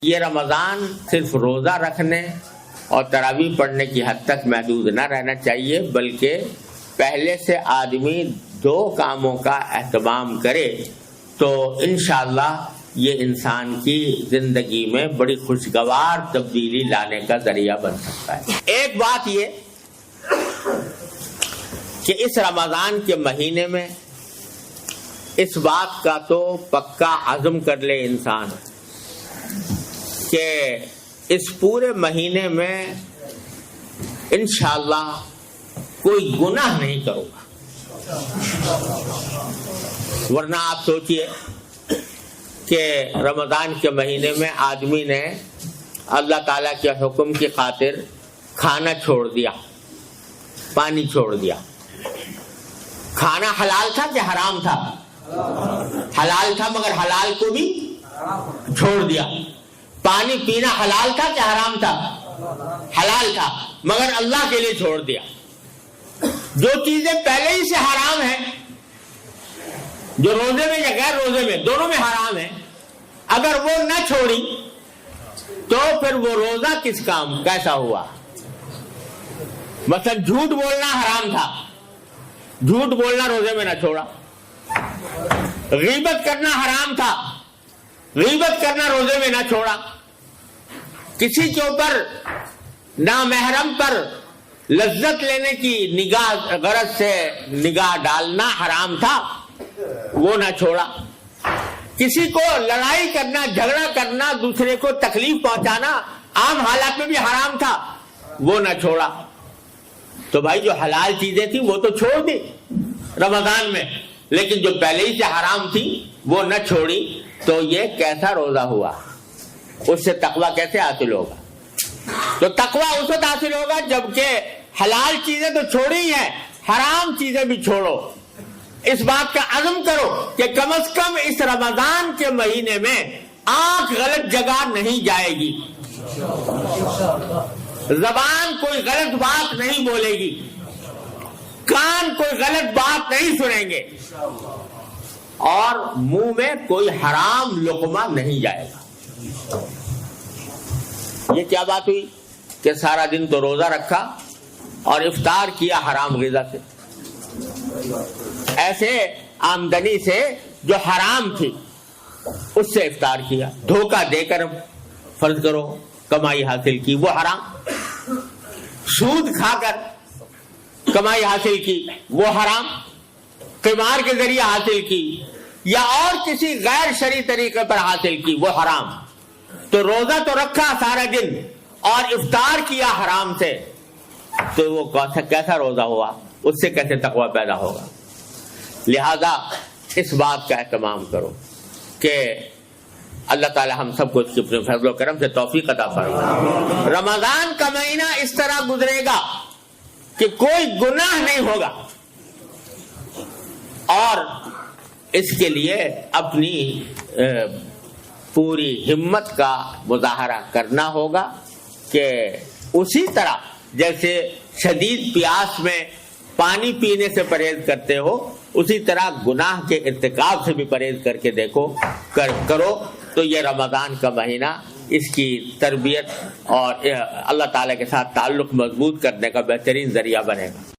یہ رمضان صرف روزہ رکھنے اور تراویح پڑھنے کی حد تک محدود نہ رہنا چاہیے، بلکہ پہلے سے آدمی دو کاموں کا اہتمام کرے تو انشاءاللہ یہ انسان کی زندگی میں بڑی خوشگوار تبدیلی لانے کا ذریعہ بن سکتا ہے۔ ایک بات یہ کہ اس رمضان کے مہینے میں اس بات کا تو پکا عزم کر لے انسان کہ اس پورے مہینے میں انشاءاللہ کوئی گناہ نہیں کروں گا، ورنہ آپ سوچئے کہ رمضان کے مہینے میں آدمی نے اللہ تعالیٰ کے حکم کی خاطر کھانا چھوڑ دیا، پانی چھوڑ دیا۔ کھانا حلال تھا کہ حرام تھا؟ حلال تھا، مگر حلال کو بھی چھوڑ دیا۔ پانی پینا حلال تھا کہ حرام تھا؟ حلال تھا، مگر اللہ کے لیے چھوڑ دیا۔ جو چیزیں پہلے ہی سے حرام ہیں، جو روزے میں یا غیر روزے میں دونوں میں حرام ہیں، اگر وہ نہ چھوڑی تو پھر وہ روزہ کس کام کیسا ہوا؟ مثلا جھوٹ بولنا حرام تھا، جھوٹ بولنا روزے میں نہ چھوڑا۔ غیبت کرنا حرام تھا، غیبت کرنا روزے میں نہ چھوڑا۔ کسی کے اوپر نامحرم پر لذت لینے کی نگاہ غرض سے نگاہ ڈالنا حرام تھا، وہ نہ چھوڑا۔ کسی کو لڑائی کرنا، جھگڑا کرنا، دوسرے کو تکلیف پہنچانا عام حالات میں بھی حرام تھا، وہ نہ چھوڑا۔ تو بھائی جو حلال چیزیں تھیں وہ تو چھوڑ دی رمضان میں، لیکن جو پہلے ہی سے حرام تھی وہ نہ چھوڑی، تو یہ کیسا روزہ ہوا؟ اس سے تقویٰ کیسے حاصل ہوگا؟ تو تقویٰ اس وقت حاصل ہوگا جبکہ حلال چیزیں تو چھوڑی ہیں، حرام چیزیں بھی چھوڑو۔ اس بات کا عزم کرو کہ کم از کم اس رمضان کے مہینے میں آنکھ غلط جگہ نہیں جائے گی، زبان کوئی غلط بات نہیں بولے گی، کان کوئی غلط بات نہیں سنیں گے، اور منہ میں کوئی حرام لقمہ نہیں جائے گا۔ یہ کیا بات ہوئی کہ سارا دن تو روزہ رکھا اور افطار کیا حرام غذا سے، ایسے آمدنی سے جو حرام تھی اس سے افطار کیا، دھوکہ دے کر فرض کرو کمائی حاصل کی، وہ حرام۔ سود کھا کر کمائی حاصل کی، وہ حرام۔ قمار کے ذریعے حاصل کی یا اور کسی غیر شرعی طریقے پر حاصل کی، وہ حرام۔ تو روزہ تو رکھا سارا دن اور افطار کیا حرام سے، تو وہ کیسا روزہ ہوا؟ اس سے کیسے تقویٰ پیدا ہوگا؟ لہذا اس بات کا اہتمام کرو کہ اللہ تعالی ہم سب کو اس کے اپنے فضل و کرم سے توفیق عطا فرمائے۔ رمضان کا مہینہ اس طرح گزرے گا کہ کوئی گناہ نہیں ہوگا، اور اس کے لیے اپنی پوری ہمت کا مظاہرہ کرنا ہوگا کہ اسی طرح جیسے شدید پیاس میں پانی پینے سے پرہیز کرتے ہو، اسی طرح گناہ کے ارتکاب سے بھی پرہیز کر کے دیکھو کرو، تو یہ رمضان کا مہینہ اس کی تربیت اور اللہ تعالیٰ کے ساتھ تعلق مضبوط کرنے کا بہترین ذریعہ بنے گا۔